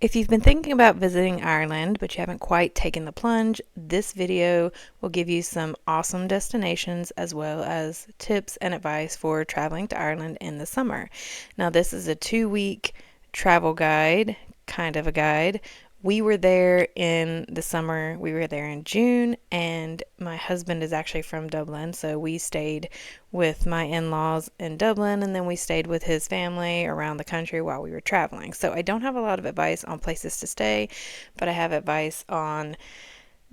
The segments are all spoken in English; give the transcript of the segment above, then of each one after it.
If you've been thinking about visiting Ireland, but you haven't quite taken the plunge, this video will give you some awesome destinations as well as tips and advice for traveling to Ireland in the summer. Now, this is a 2-week travel guide, kind of a guide. We were there in the summer. We were there in June, and my husband is actually from Dublin, so we stayed with my in-laws in Dublin, and then we stayed with his family around the country while we were traveling. So I don't have a lot of advice on places to stay, but I have advice on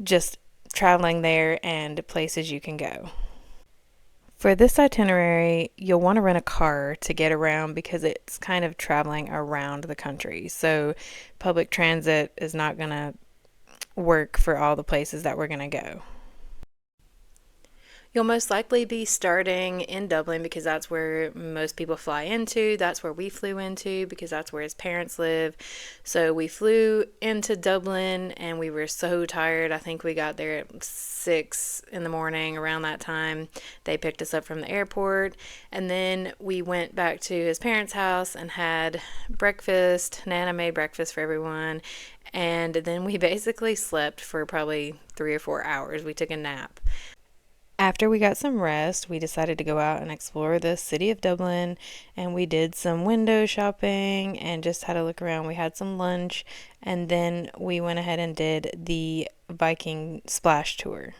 just traveling there and places you can go. For this itinerary, you'll want to rent a car to get around because it's kind of traveling around the country. So public transit is not going to work for all the places that we're going to go. You'll most likely be starting in Dublin because that's where most people fly into. That's where we flew into because that's where his parents live. So we flew into Dublin and we were so tired. I think we got there at 6 in the morning around that time. They picked us up from the airport, and then we went back to his parents' house and had breakfast. Nana made breakfast for everyone, and then we basically slept for probably 3 or 4 hours. We took a nap. After we got some rest, we decided to go out and explore the city of Dublin, and we did some window shopping and just had a look around. We had some lunch, and then we went ahead and did the Viking splash tour.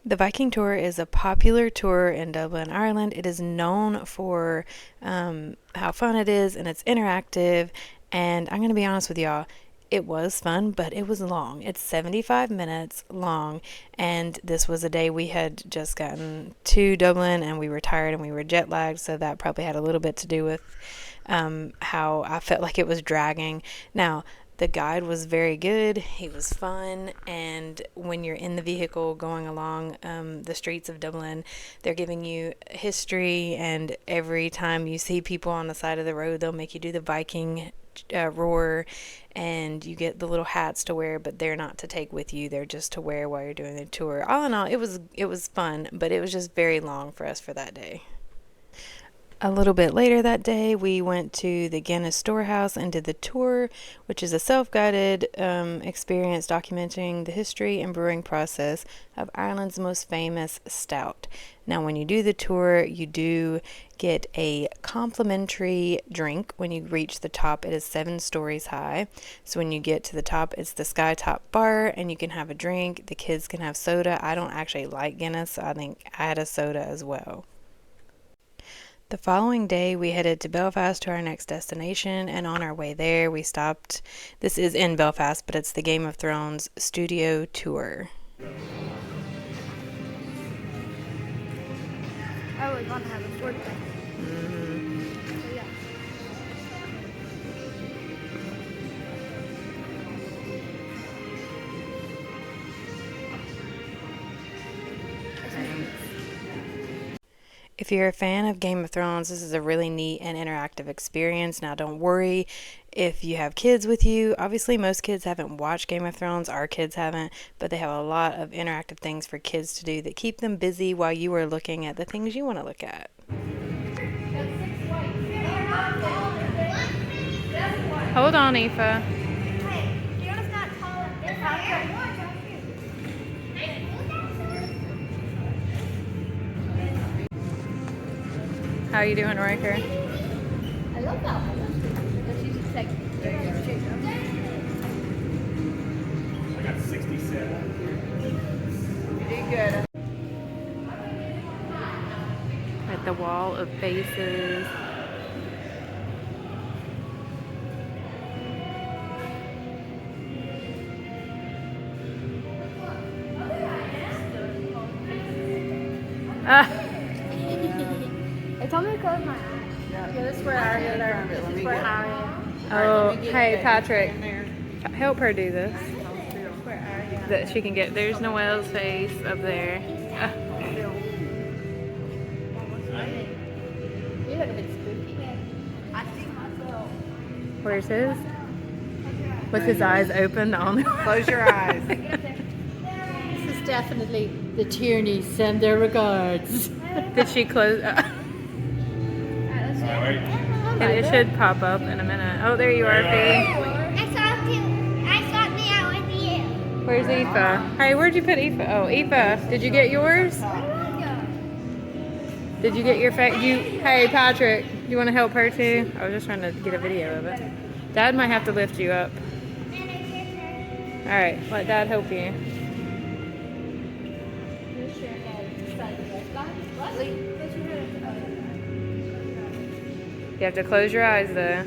The Viking tour is a popular tour in Dublin, Ireland. It is known for how fun it is, and it's interactive, and I'm going to be honest with y'all. It was fun, but it was long. It's 75 minutes long, and this was a day we had just gotten to Dublin, and we were tired and we were jet lagged, so that probably had a little bit to do with how I felt like it was dragging. Now, the guide was very good. He was fun, and when you're in the vehicle going along the streets of Dublin, they're giving you history, and every time you see people on the side of the road, they'll make you do the Viking roar, and you get the little hats to wear, but they're not to take with you. They're just to wear while you're doing the tour. All in all, it was fun, but it was just very long for us for that day. A little bit later that day, we went to the Guinness Storehouse and did the tour, which is a self-guided experience documenting the history and brewing process of Ireland's most famous stout. Now, when you do the tour, you do get a complimentary drink. When you reach the top, it is 7 stories high. So when you get to the top, it's the Skytop bar, and you can have a drink. The kids can have soda. I don't actually like Guinness, so I think I had a soda as well. The following day, we headed to Belfast to our next destination, and on our way there, we stopped. This is in Belfast, but it's the Game of Thrones studio tour. I always want to have a sword thing. So, yeah. If you're a fan of Game of Thrones, this is a really neat and interactive experience. Now, don't worry if you have kids with you. Obviously, most kids haven't watched Game of Thrones. Our kids haven't, but they have a lot of interactive things for kids to do that keep them busy while you are looking at the things you want to look at. Hold on, Aoife. How are you doing, Riker? I love that one. But she's just like, I got 67. you did good. At the wall of faces. It told me to close my eyes. Yeah, this is where Arya learned. This is where Arya. Oh, hey, Patrick. Help her do this. Where Arya. That she can get. There's Noelle's face up there. You look a bit spooky. I see myself. Where's his? With his eyes open on. Close your eyes. This is definitely the Tierneys send their regards. Did she close? It should pop up in a minute. Oh, there you are, Fee. Where's Aoife? Hey, where'd you put Aoife? Oh, Aoife, did you get yours? Did you get your Hey, Patrick, do you want to help her too? I was just trying to get a video of it. Dad might have to lift you up. All right, let Dad help you. You have to close your eyes though.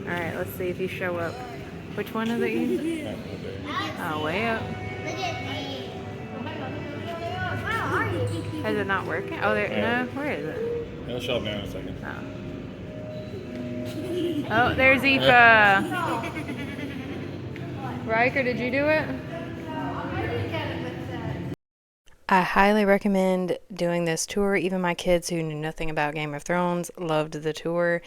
All right, let's see if you show up. Which one is it you? Oh, way up. Is it not working? Oh, there. No, where is it? It'll show up now in a second. Oh, there's Aoife. Riker, did you do it? I highly recommend doing this tour. Even my kids who knew nothing about Game of Thrones loved the tour.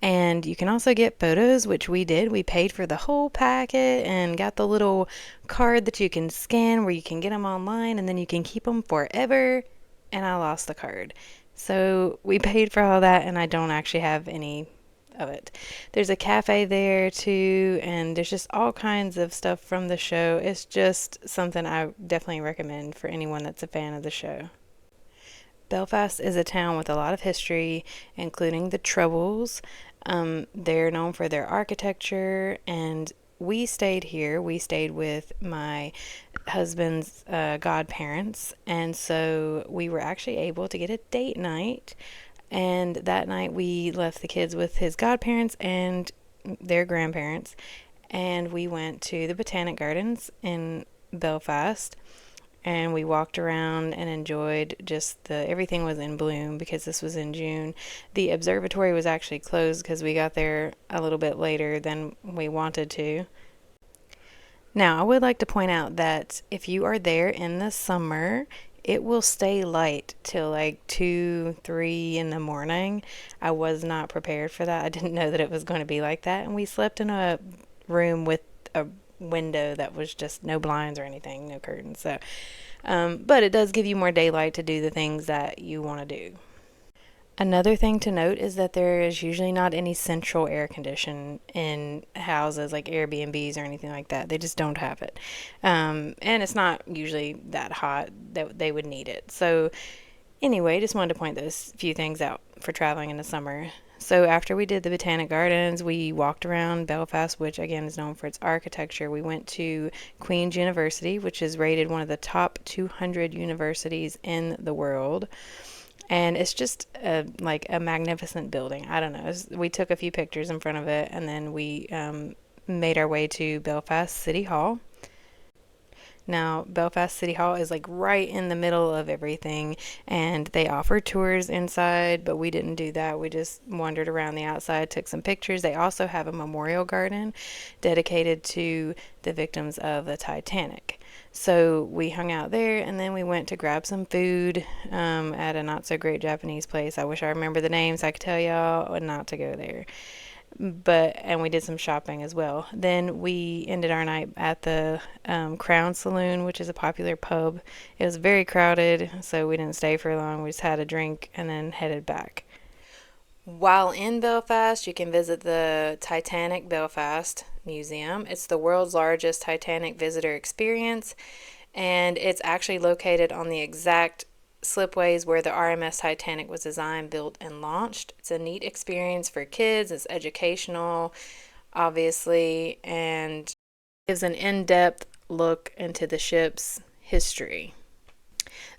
And you can also get photos, which we did. We paid for the whole packet and got the little card that you can scan where you can get them online and then you can keep them forever. And I lost the card. So we paid for all that and I don't actually have any of it. There's a cafe there too, and there's just all kinds of stuff from the show. It's just something I definitely recommend for anyone that's a fan of the show. Belfast is a town with a lot of history, including the Troubles. They're known for their architecture, and we stayed here. We stayed with my husband's godparents, and so we were actually able to get a date night. And that night we left the kids with his godparents and their grandparents, and we went to the Botanic Gardens in Belfast, and we walked around and enjoyed everything was in bloom because this was in June. The observatory was actually closed because we got there a little bit later than we wanted to. Now, I would like to point out that if you are there in the summer, it will stay light till like 2, 3 in the morning. I was not prepared for that. I didn't know that it was going to be like that. And we slept in a room with a window that was just no blinds or anything, no curtains. So, but it does give you more daylight to do the things that you want to do. Another thing to note is that there is usually not any central air condition in houses like Airbnbs or anything like that. They just don't have it. And it's not usually that hot that they would need it. So anyway, just wanted to point those few things out for traveling in the summer. So after we did the Botanic Gardens, we walked around Belfast, which again is known for its architecture. We went to Queen's University, which is rated one of the top 200 universities in the world. And it's just like a magnificent building. I don't know. We took a few pictures in front of it, and then we made our way to Belfast City Hall. Now, Belfast City Hall is like right in the middle of everything, and they offer tours inside, but we didn't do that. We just wandered around the outside, took some pictures. They also have a memorial garden dedicated to the victims of the Titanic. So we hung out there, and then we went to grab some food at a not so great Japanese place. I wish I remember the names. I could tell y'all not to go there. And we did some shopping as well. Then we ended our night at the Crown Saloon, which is a popular pub. It was very crowded, so we didn't stay for long. We just had a drink and then headed back. While in Belfast, you can visit the Titanic Belfast Museum. It's the world's largest Titanic visitor experience, and it's actually located on the exact slipways where the RMS Titanic was designed, built, and launched. It's a neat experience for kids. It's educational, obviously, and gives an in-depth look into the ship's history.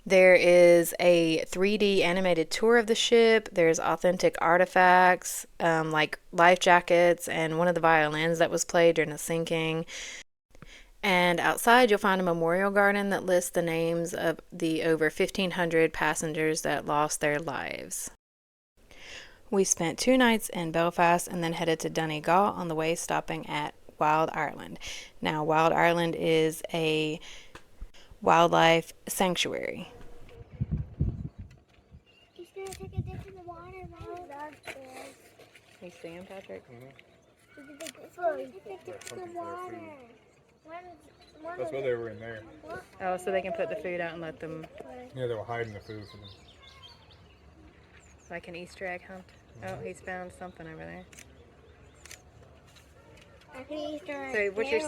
There is a 3D animated tour of the ship. There's authentic artifacts, like life jackets and one of the violins that was played during the sinking. And outside, you'll find a memorial garden that lists the names of the over 1,500 passengers that lost their lives. We spent 2 nights in Belfast and then headed to Donegal on the way, stopping at Wild Ireland. Now, Wild Ireland is a wildlife sanctuary. He's gonna take a dip in the water, Mom. You see him, Patrick? It's going to take a dip in the water. That's why they were in there. Oh, so they can put the food out and let them... Yeah, they were hiding the food for them. Like an Easter egg hunt? Oh, he's found something over there. So what's your...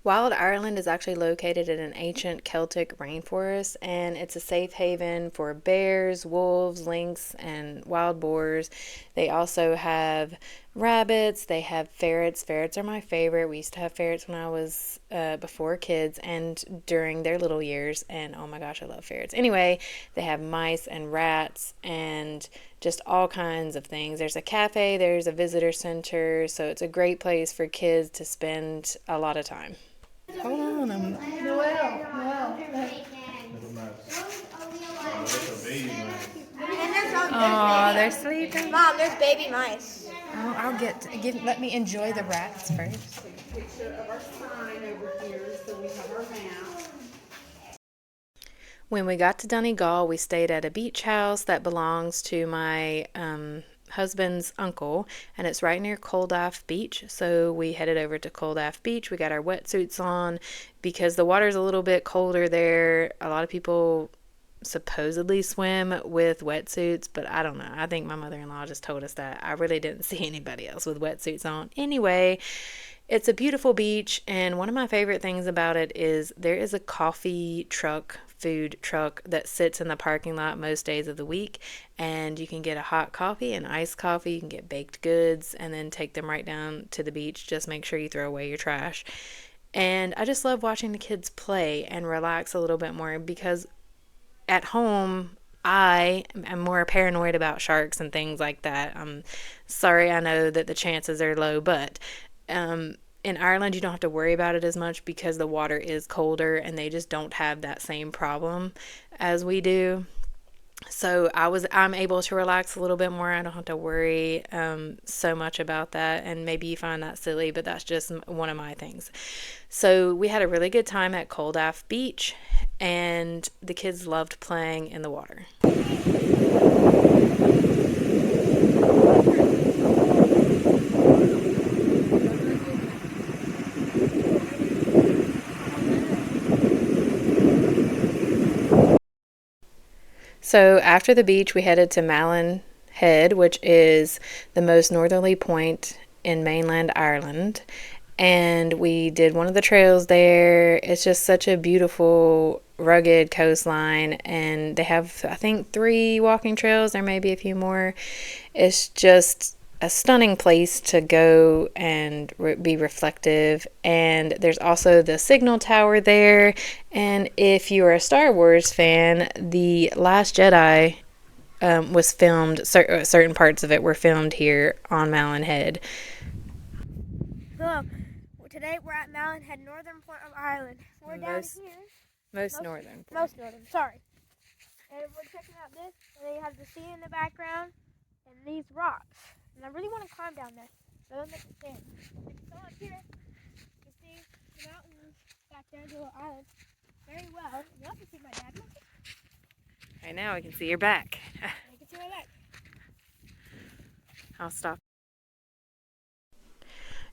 Wild Ireland is actually located in an ancient Celtic rainforest, and it's a safe haven for bears, wolves, lynx, and wild boars. They also have rabbits. They have ferrets. Ferrets are my favorite. We used to have ferrets when I was before kids and during their little years, and oh my gosh, I love ferrets. Anyway, they have mice and rats and just all kinds of things. There's a cafe, there's a visitor center, so it's a great place for kids to spend a lot of time. Hold on. Oh, they're sleeping. Mom, there's baby mice. Oh, let me enjoy the rats first. Picture of our sign over here, so we have our map. When we got to Donegal, we stayed at a beach house that belongs to my husband's uncle, and it's right near Coldaff Beach. So we headed over to Coldaff Beach. We got our wetsuits on because the water's a little bit colder there. A lot of people supposedly swim with wetsuits, but I don't know. I think my mother-in-law just told us that. I really didn't see anybody else with wetsuits on. Anyway, it's a beautiful beach, and one of my favorite things about it is there is a food truck that sits in the parking lot most days of the week, and you can get a hot coffee and iced coffee. You can get baked goods and then take them right down to the beach. Just make sure you throw away your trash. And I just love watching the kids play and relax a little bit more, because at home I am more paranoid about sharks and things like that. I'm sorry, I know that the chances are low, but in Ireland, you don't have to worry about it as much because the water is colder and they just don't have that same problem as we do. So I'm able to relax a little bit more. I don't have to worry so much about that. And maybe you find that silly, but that's just one of my things. So we had a really good time at Coldaff Beach, and the kids loved playing in the water. So after the beach, we headed to Malin Head, which is the most northerly point in mainland Ireland. And we did one of the trails there. It's just such a beautiful, rugged coastline. And they have, I think, 3 walking trails. There may be a few more. It's just a stunning place to go and be reflective. And there's also the signal tower there. And if you are a Star Wars fan, The Last Jedi was filmed, certain parts of it were filmed here on Malin Head. Hello. Today we're at Malin Head, northern point of Ireland. We're down here. Most northern. Most northern, sorry. And we're checking out this. And they have the sea in the background and these rocks. And I really want to climb down there, but I don't understand. So up here, you see the mountains back there, the little island, very well. You also see my dad. Right now we can see your back. You can see my back. I'll stop.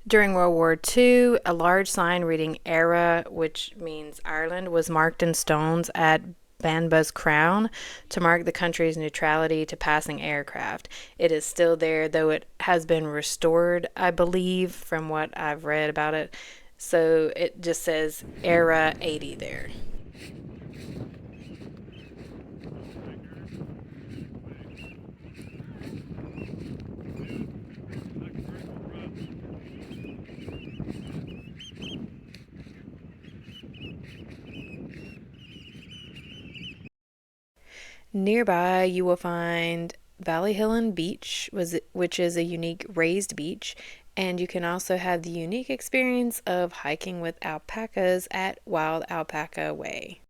During World War II, a large sign reading Éire, which means Ireland, was marked in stones at Banbus Crown to mark the country's neutrality to passing aircraft. It is still there, though it has been restored, I believe, from what I've read about it. So it just says Éire 80 there. Nearby, you will find Ballyhillen Beach, which is a unique raised beach, and you can also have the unique experience of hiking with alpacas at Wild Alpaca Way.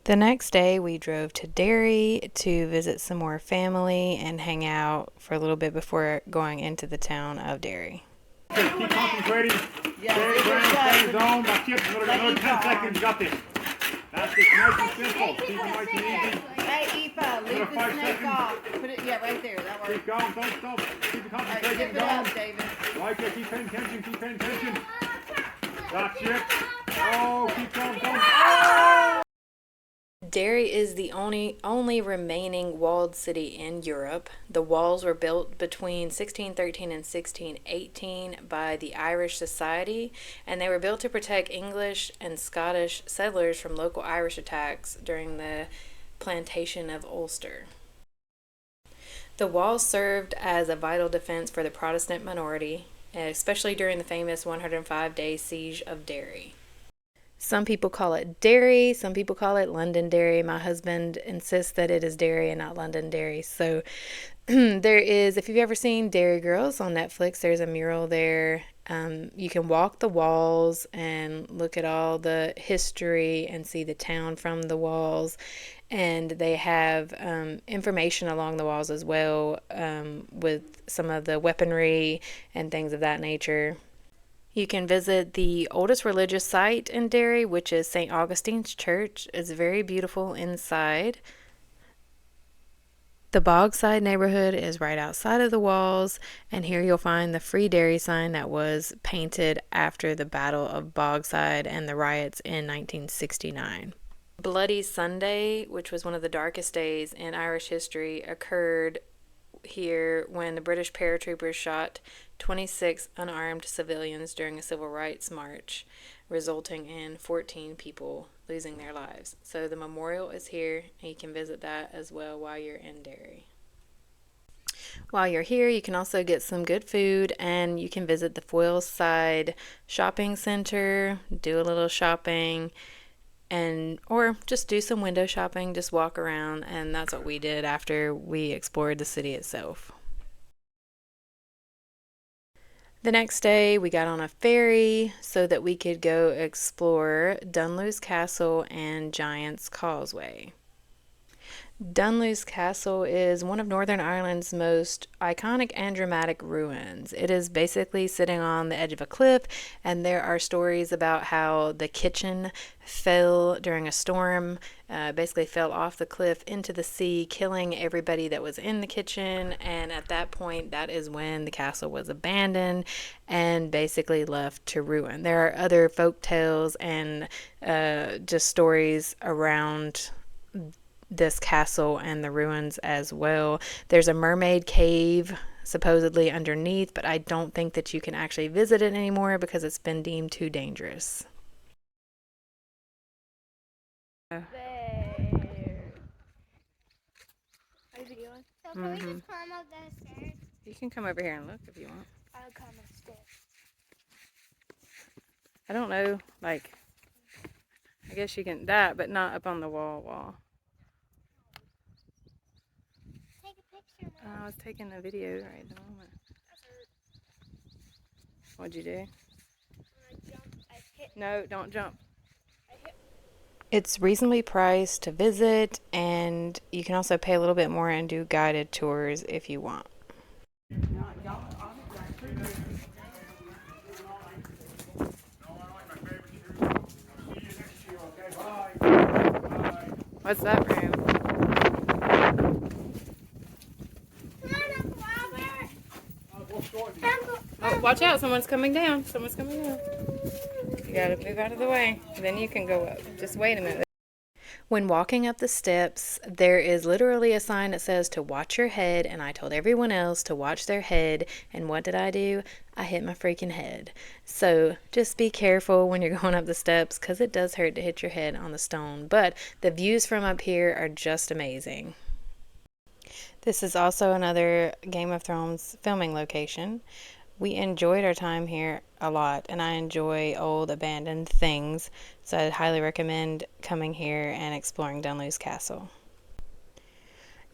The next day, we drove to Derry to visit some more family and hang out for a little bit before going into the town of Derry. Okay, keep concentrating. Stay ground, stay zone. That's it. Another 10 seconds. Got this. That's it. Nice and simple. Keep it nice and easy. Hey, Aoife, leave the 5 snake seconds. off. Put it, right there. That works. Keep going. Don't stop. Keep the All right, concentration zip it going. up, David. Like it. Keep paying attention. Keep paying attention. That's it. Oh, keep going. Oh! Derry is the only remaining walled city in Europe. The walls were built between 1613 and 1618 by the Irish Society, and they were built to protect English and Scottish settlers from local Irish attacks during the plantation of Ulster. The walls served as a vital defense for the Protestant minority, especially during the famous 105-day siege of Derry. Some people call it Derry, some people call it Londonderry. My husband insists that it is Derry and not Londonderry. So there is, if you've ever seen Derry Girls on Netflix, there's a mural there. You can walk the walls and look at all the history and see the town from the walls. And they have information along the walls as well, with some of the weaponry and things of that nature. You can visit the oldest religious site in Derry, which is St. Augustine's Church. It's very beautiful inside. The Bogside neighborhood is right outside of the walls, and here you'll find the Free Derry sign that was painted after the Battle of Bogside and the riots in 1969. Bloody Sunday, which was one of the darkest days in Irish history, occurred here when the British paratroopers shot 26 unarmed civilians during a civil rights march, resulting in 14 people losing their lives. So the memorial is here, and you can visit that as well while you're in Derry. While you're here, you can also get some good food, and you can visit the Foyleside Shopping Center, do a little shopping, or just do some window shopping, just walk around, and that's what we did after we explored the city itself. The next day we got on a ferry so that we could go explore Dunluce Castle and Giant's Causeway. Dunluce Castle is one of Northern Ireland's most iconic and dramatic ruins. It is basically sitting on the edge of a cliff, and there are stories about how the kitchen fell during a storm, basically fell off the cliff into the sea, killing everybody that was in the kitchen, and at that point, that is when the castle was abandoned and basically left to ruin. There are other folk tales and just stories around this castle and the ruins as well. There's a mermaid cave supposedly underneath, but I don't think that you can actually visit it anymore because it's been deemed too dangerous. There. Are you videoing? So can we just climb up the stairs? You can come over here and look if you want. I'll climb upstairs. I don't know, like, I guess you can that, but not up on the wall. Take a picture, Mom. I was taking a video right at the moment. What'd you do? When I jumped, I hit. No, don't jump. I hit. It's reasonably priced to visit, and you can also pay a little bit more and do guided tours if you want. What's that room? Oh, watch out, someone's coming down. You gotta move out of the way. Then you can go up. Just wait a minute. When walking up the steps, there is literally a sign that says to watch your head, and I told everyone else to watch their head, and what did I do? I hit my freaking head. So just be careful when you're going up the steps, because it does hurt to hit your head on the stone, but the views from up here are just amazing. This is also another Game of Thrones filming location. We enjoyed our time here a lot, and I enjoy old abandoned things, so I'd highly recommend coming here and exploring Dunluce Castle.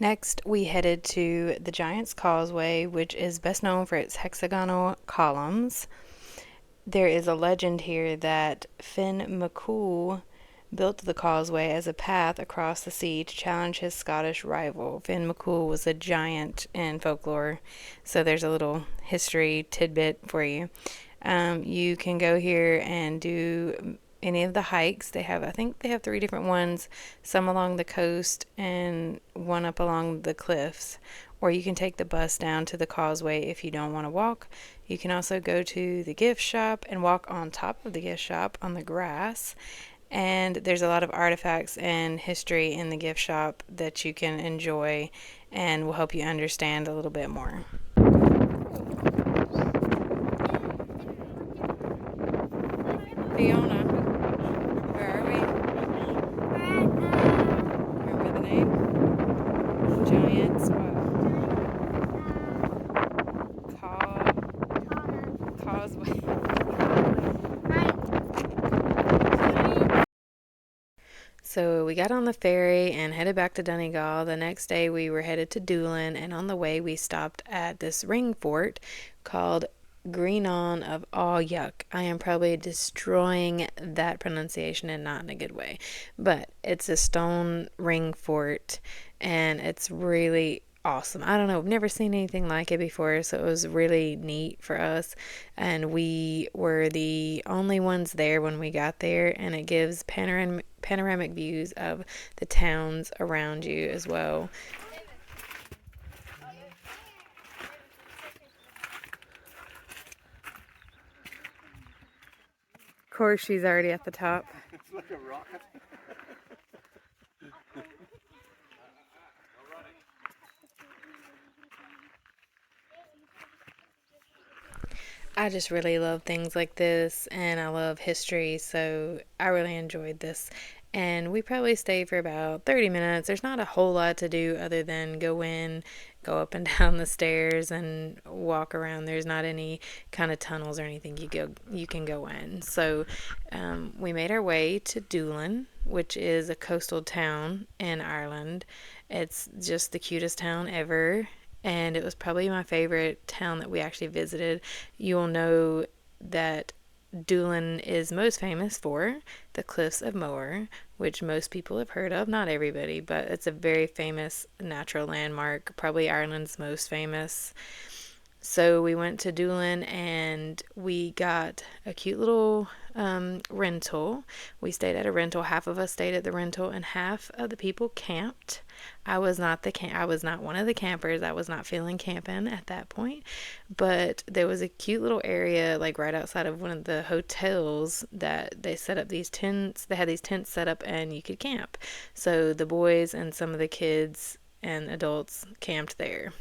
Next, we headed to the Giant's Causeway, which is best known for its hexagonal columns. There is a legend here that Finn McCool built the causeway as a path across the sea to challenge his Scottish rival. Finn McCool was a giant in folklore, so there's a little history tidbit for you. You can go here and do any of the hikes. I think they have 3 different ones, some along the coast and one up along the cliffs. Or you can take the bus down to the causeway if you don't want to walk. You can also go to the gift shop and walk on top of the gift shop on the grass. and there's a lot of artifacts and history in the gift shop that you can enjoy and will help you understand a little bit more. Fiona, where are we? Remember the name? Giants, what? Causeway. So we got on the ferry and headed back to Donegal. The next day we were headed to Doolin, and on the way we stopped at this ring fort called Greenon of Yuck. I am probably destroying that pronunciation and not in a good way. But it's a stone ring fort and it's really awesome. I don't know, I've never seen anything like it before, so it was really neat for us, and we were the only ones there when we got there, and it gives panoramic views of the towns around you as well. Of course, she's already at the top. It's like a rocket. I just really love things like this, and I love history, so I really enjoyed this. And we probably stayed for about 30 minutes. There's not a whole lot to do other than go up and down the stairs and walk around. There's not any kind of tunnels or anything you can go in. So we made our way to Doolin, which is a coastal town in Ireland. It's just the cutest town ever, and it was probably my favorite town that we actually visited. You'll know that Doolin is most famous for the Cliffs of Moher, which most people have heard of. Not everybody, but it's a very famous natural landmark, probably Ireland's most famous. So we went to Doolin and we got a cute little rental. We stayed at a rental. Half of us stayed at the rental and half of the people camped. I was not one of the campers. I was not feeling camping at that point. But there was a cute little area like right outside of one of the hotels that they set up these tents. They had these tents set up and you could camp. So the boys and some of the kids and adults camped there.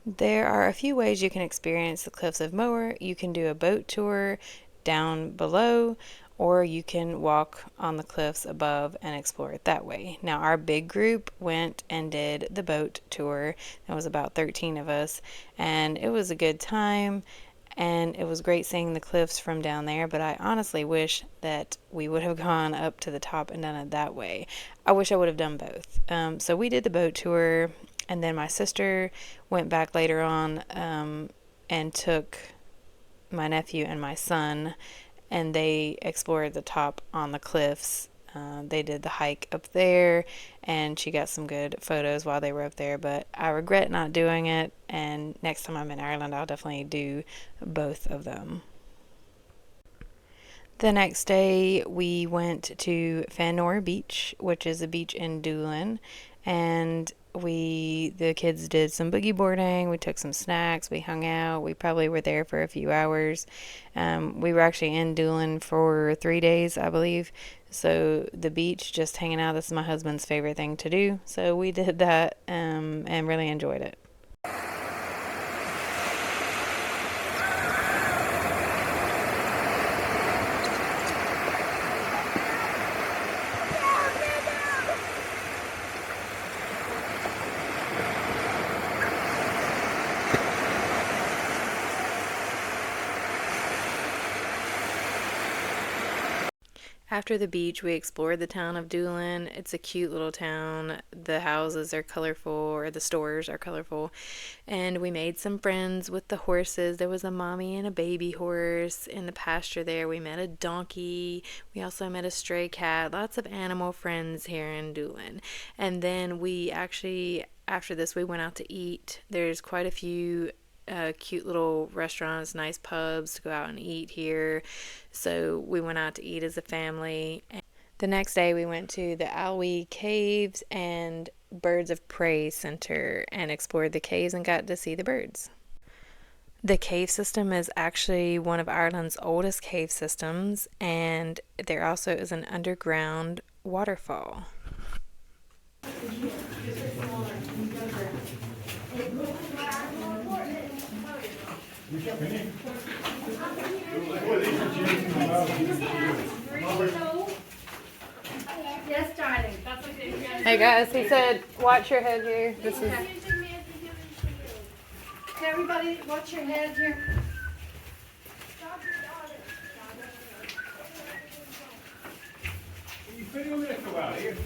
There are a few ways you can experience the Cliffs of Moher. You can do a boat tour down below, or you can walk on the cliffs above and explore it that way. Now, our big group went and did the boat tour. There was about 13 of us, and it was a good time, and it was great seeing the cliffs from down there, but I honestly wish that we would have gone up to the top and done it that way. I wish I would have done both. So we did the boat tour, and then my sister went back later on and took my nephew and my son, and they explored the top on the cliffs. They did the hike up there, and she got some good photos while they were up there, but I regret not doing it, and next time I'm in Ireland, I'll definitely do both of them. The next day, we went to Fanor Beach, which is a beach in Doolin, and the kids did some boogie boarding. We took some snacks. We hung out. We probably were there for a few hours. We were actually in Doolin for 3 days, I believe. So the beach, just hanging out, this is my husband's favorite thing to do. So we did that and really enjoyed it. After the beach, we explored the town of Doolin. It's a cute little town. The houses are colorful, or the stores are colorful. And we made some friends with the horses. There was a mommy and a baby horse in the pasture there. We met a donkey. We also met a stray cat. Lots of animal friends here in Doolin. And then we actually, after this, we went out to eat. There's quite a few cute little restaurants, nice pubs to go out and eat here. So we went out to eat as a family. The next day we went to the Ailwee Caves and Birds of Prey Center and explored the caves and got to see the birds. The cave system is actually one of Ireland's oldest cave systems, and there also is an underground waterfall. Yes, darling. That's okay. Hey guys, he said, watch your head here. This is Everybody, watch your head here. You feel it go out here.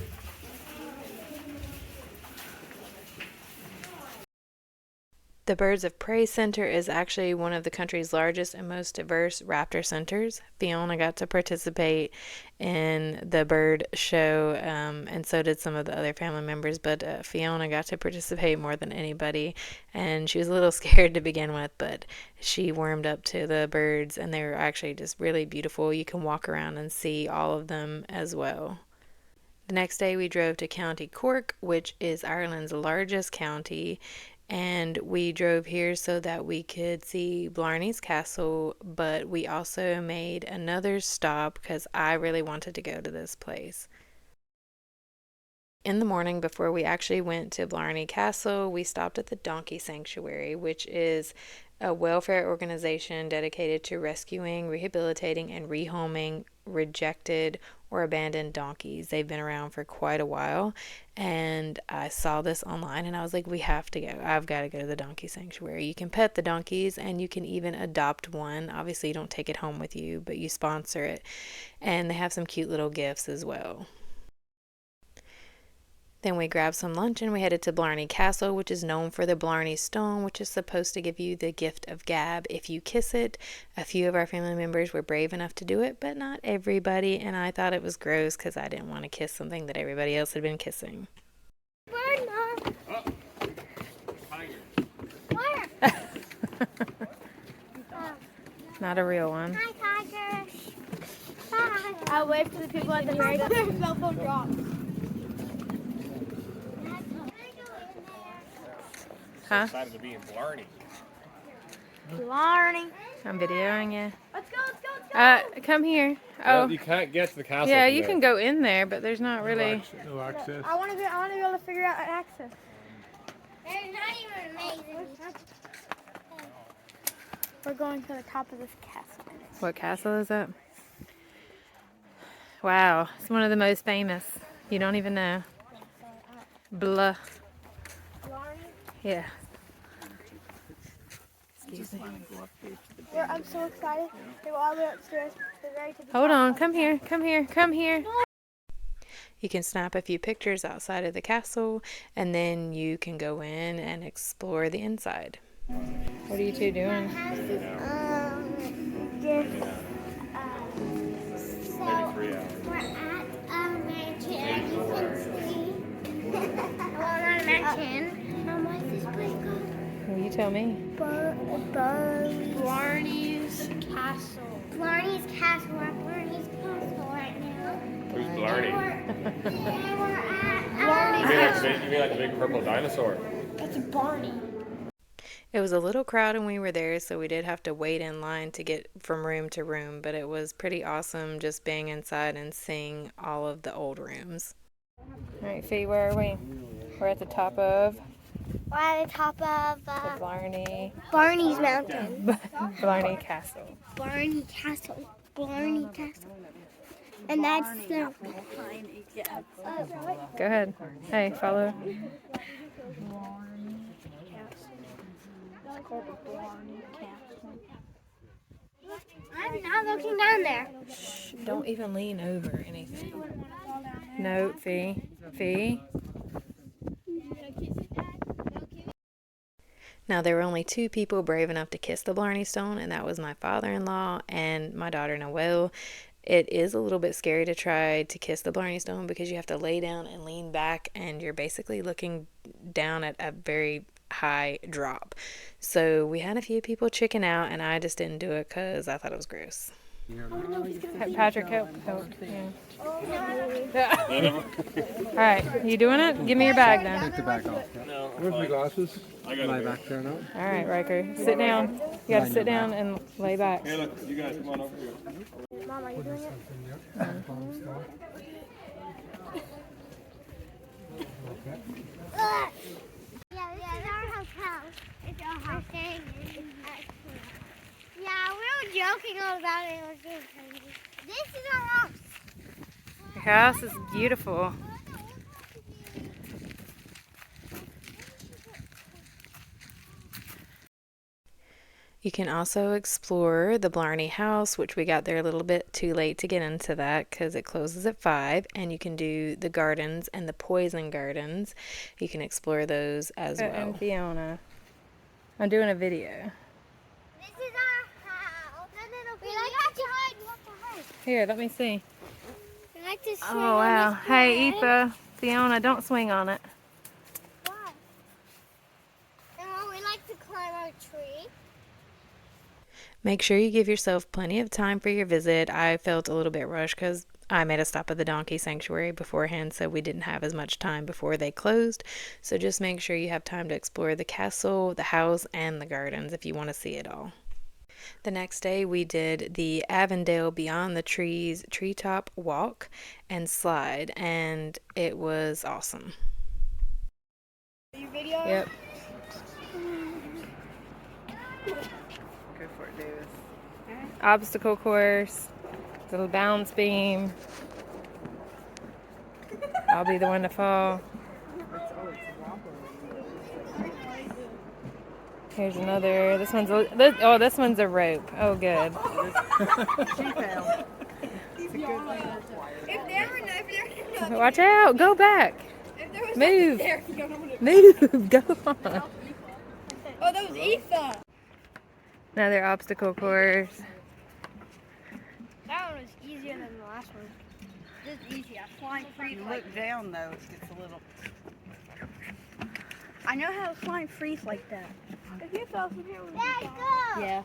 The Birds of Prey Center is actually one of the country's largest and most diverse raptor centers. Fiona got to participate in the bird show, and so did some of the other family members, but Fiona got to participate more than anybody, and she was a little scared to begin with, but she warmed up to the birds, and they were actually just really beautiful. You can walk around and see all of them as well. The next day we drove to County Cork, which is Ireland's largest county, and we drove here so that we could see Blarney's Castle, but we also made another stop because I really wanted to go to this place. In the morning, before we actually went to Blarney Castle, we stopped at the Donkey Sanctuary, which is a welfare organization dedicated to rescuing, rehabilitating, and rehoming rejected or abandoned donkeys. They've been around for quite a while, and I saw this online and I was like, we have to go. I've got to go to the Donkey Sanctuary. You can pet the donkeys and you can even adopt one. Obviously, you don't take it home with you, but you sponsor it, and they have some cute little gifts as well. Then we grabbed some lunch and we headed to Blarney Castle, which is known for the Blarney Stone, which is supposed to give you the gift of gab if you kiss it. A few of our family members were brave enough to do it, but not everybody, and I thought it was gross because I didn't want to kiss something that everybody else had been kissing. Bird, Oh. Tiger. Where? Not a real one. Hi, Tiger. Bye. I'll wait for the people at the very cell phone drops. Huh? Excited to be in Blarney. Blarney. I'm videoing you. Let's go. Come here. Well, Oh, you can't get to the castle. yeah, from you there. can go in there, but there's not really. No access. I want to be able to figure out access. They're not even amazing. We're going to the top of this castle. What castle is it? Wow, it's one of the most famous. You don't even know. Blah. Yeah. Excuse me. I'm so excited. They were all the way upstairs. They're ready to be Hold on, come here, come here, come here. You can snap a few pictures outside of the castle, and then you can go in and explore the inside. What are you two doing? So we're at a mansion. You can see. Well, not a mansion. What's this place called? Well, you tell me. Blarney's Castle. Blarney's Castle. We're at Blarney's Castle right now. Who's Blarney? And we're at You mean like the big purple dinosaur? That's Barney. It was a little crowded when we were there, so we did have to wait in line to get from room to room, but it was pretty awesome just being inside and seeing all of the old rooms. All right, Fee, where are we? We're at the top of We're at the top of the Blarney Mountain. Blarney Castle. Blarney Castle. Blarney Castle. And that's the. Go ahead. Hey, follow. I'm not looking down there. Shh, don't even lean over anything. No, Fee. Fee. Now, there were only two people brave enough to kiss the Blarney Stone, and that was my father-in-law and my daughter Noelle. It is a little bit scary to try to kiss the Blarney Stone because you have to lay down and lean back, and you're basically looking down at a very high drop. So we had a few people chicken out, and I just didn't do it because I thought it was gross. Patrick, help. Yeah. All right, you doing it? Give me your bag then. Take the bag off. Yeah. Where's my glasses? Lie back there now. All right, Riker, sit down. You got to sit down and lay back. Hey, look, you guys, come on over here. Mom, are you doing it? Yeah, this is our hotel. It's our house. Yeah, we were joking all about it. It was getting crazy. This is our house. Your house is beautiful. You can also explore the Blarney House, which we got there a little bit too late to get into that because it closes at 5. And you can do the gardens and the poison gardens. You can explore those as well. And Fiona, I'm doing a video. This is our house. We like to hide. We like to hide. Here, let me see. We like to swing Oh, wow. on this Hey, bed. Aoife, Fiona, don't swing on it. Why? And we like to climb our tree. Make sure you give yourself plenty of time for your visit. I felt a little bit rushed because I made a stop at the donkey sanctuary beforehand, so we didn't have as much time before they closed. So just make sure you have time to explore the castle, the house, and the gardens if you want to see it all. The next day we did the Avondale Beyond the Trees treetop walk and slide, and it was awesome. You video? Yep. Go for it, Davis. Obstacle course, little bounce beam. I'll be the one to fall. Here's another. This one's a rope. Oh, good. She fell. Watch out! Go back. Move. There, you don't know what it Move. Go on. Oh, that was Aoife. Another obstacle course. That one was easier than the last one. This is easy. I'm flying free. You look down though, it gets a little. I know how to flying freeze like that. If you fell from here, would There you go. Yes.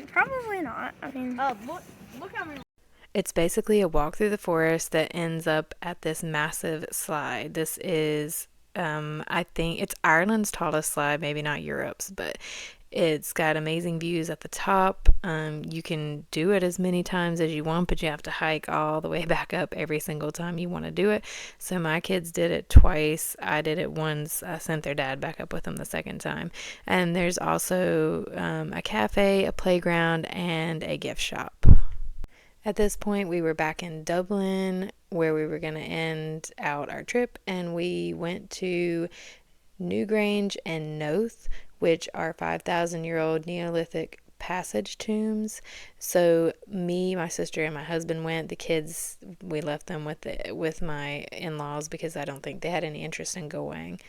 Probably not. I mean, Oh, look how many. It's basically a walk through the forest that ends up at this massive slide. This is, I think it's Ireland's tallest slide, maybe not Europe's, but it's got amazing views at the top. You can do it as many times as you want, but you have to hike all the way back up every single time you want to do it. So my kids did it twice. I did it once. I sent their dad back up with them the second time. And there's also a cafe, a playground, and a gift shop. At this point, we were back in Dublin, where we were going to end out our trip, and we went to Newgrange and Knowth, which are 5,000-year-old Neolithic passage tombs. So me, my sister, and my husband went. The kids, we left them with my in-laws because I don't think they had any interest in going.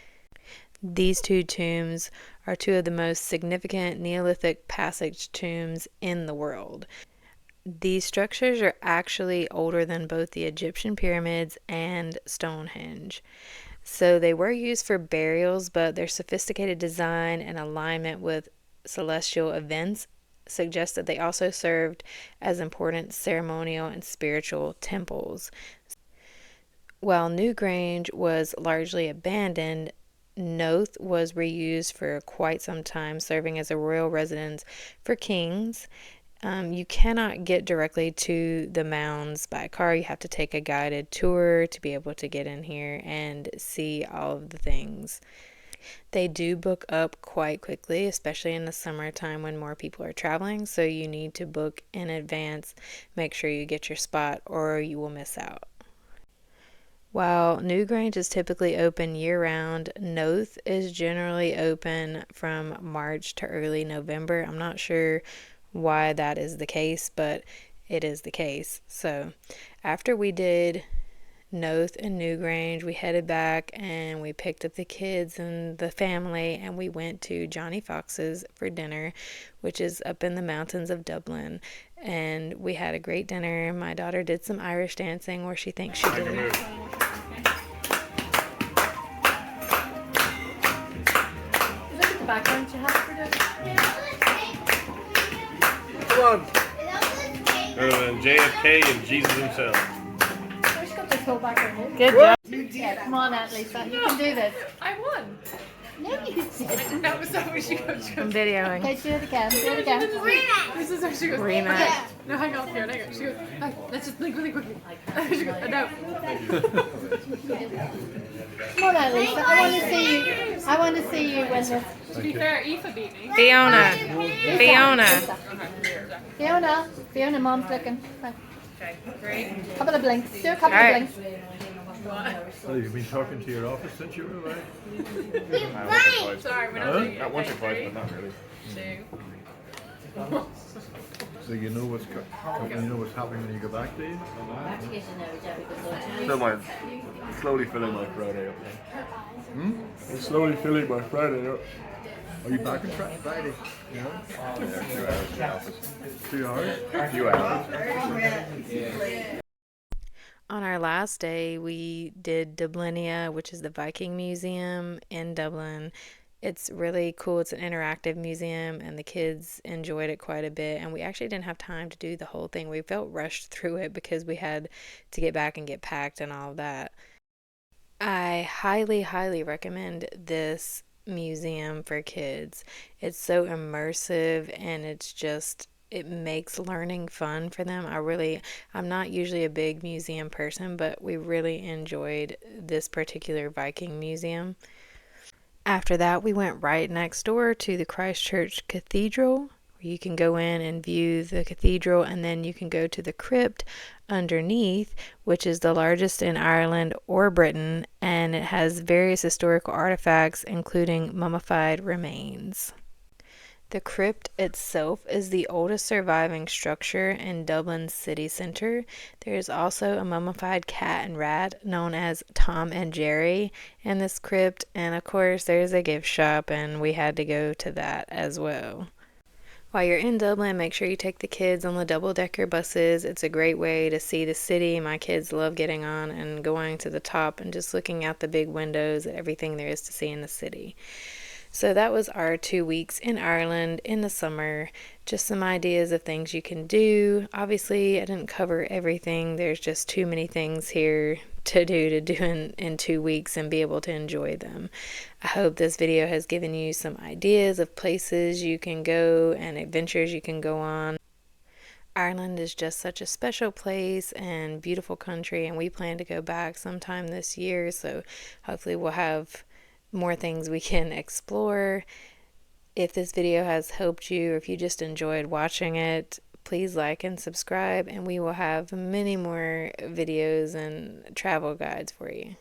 These two tombs are two of the most significant Neolithic passage tombs in the world. These structures are actually older than both the Egyptian pyramids and Stonehenge. So they were used for burials, but their sophisticated design and alignment with celestial events suggest that they also served as important ceremonial and spiritual temples. While Newgrange was largely abandoned, Knowth was reused for quite some time, serving as a royal residence for kings. You cannot get directly to the mounds by car. You have to take a guided tour to be able to get in here and see all of the things. They do book up quite quickly, especially in the summertime when more people are traveling, so you need to book in advance. Make sure you get your spot or you will miss out. While Newgrange is typically open year-round, Knowth is generally open from March to early November. I'm not sure why that is the case, but it is the case. So after we did Knowth and Newgrange, we headed back and we picked up the kids and the family, and we went to Johnnie Fox's for dinner, which is up in the mountains of Dublin. And we had a great dinner. My daughter did some Irish dancing, or she thinks she did. Here. Is that the background you have for this? Come on. Is that what it's Other than JFK and Jesus himself. Good job. Yeah, come on out, Lisa. You can do this. I won. No, you didn't. That was how she goes. I'm videoing. Okay, do it again. Do it again. This is how she goes. Rematch. No, hang on, here, hang on. She goes, let's just blink really quickly. She goes, no. Come on out, Lisa. I want to see you. I want to see you win this. To be fair, Aoife beat me. Fiona. Fiona. Fiona, mom's looking. Okay, great. Couple of blinks. Do a couple All right. of blinks. Well, you've been talking to your office since you were away? Sorry, we're not doing it. Not once or twice, but not really. 2. So you know what's happening when you go back, do you? Slowly filling my Friday up. Hmm? Slowly filling my Friday up. Are you back on Friday? Yeah. 2 hours in the office. 2 hours? A few hours. On our last day, we did Dublinia, which is the Viking museum in Dublin. It's really cool. It's an interactive museum, and the kids enjoyed it quite a bit. And we actually didn't have time to do the whole thing. We felt rushed through it because we had to get back and get packed and all of that. I highly, highly recommend this museum for kids. It's so immersive, and it makes learning fun for them. I'm not usually a big museum person, but we really enjoyed this particular Viking museum. After that, we went right next door to the Christchurch Cathedral, where you can go in and view the cathedral, and then you can go to the crypt underneath, which is the largest in Ireland or Britain, and it has various historical artifacts, including mummified remains. The crypt itself is the oldest surviving structure in Dublin's city centre. There is also a mummified cat and rat known as Tom and Jerry in this crypt, and of course there's a gift shop, and we had to go to that as well. While you're in Dublin, make sure you take the kids on the double-decker buses. It's a great way to see the city. My kids love getting on and going to the top and just looking out the big windows at everything there is to see in the city. So that was our 2 weeks in Ireland in the summer. Just some ideas of things you can do. Obviously, I didn't cover everything. There's just too many things here to do in 2 weeks and be able to enjoy them. I hope this video has given you some ideas of places you can go and adventures you can go on. Ireland is just such a special place and beautiful country, and we plan to go back sometime this year, so hopefully we'll have more things we can explore. If this video has helped you, or if you just enjoyed watching it, please like and subscribe, and we will have many more videos and travel guides for you.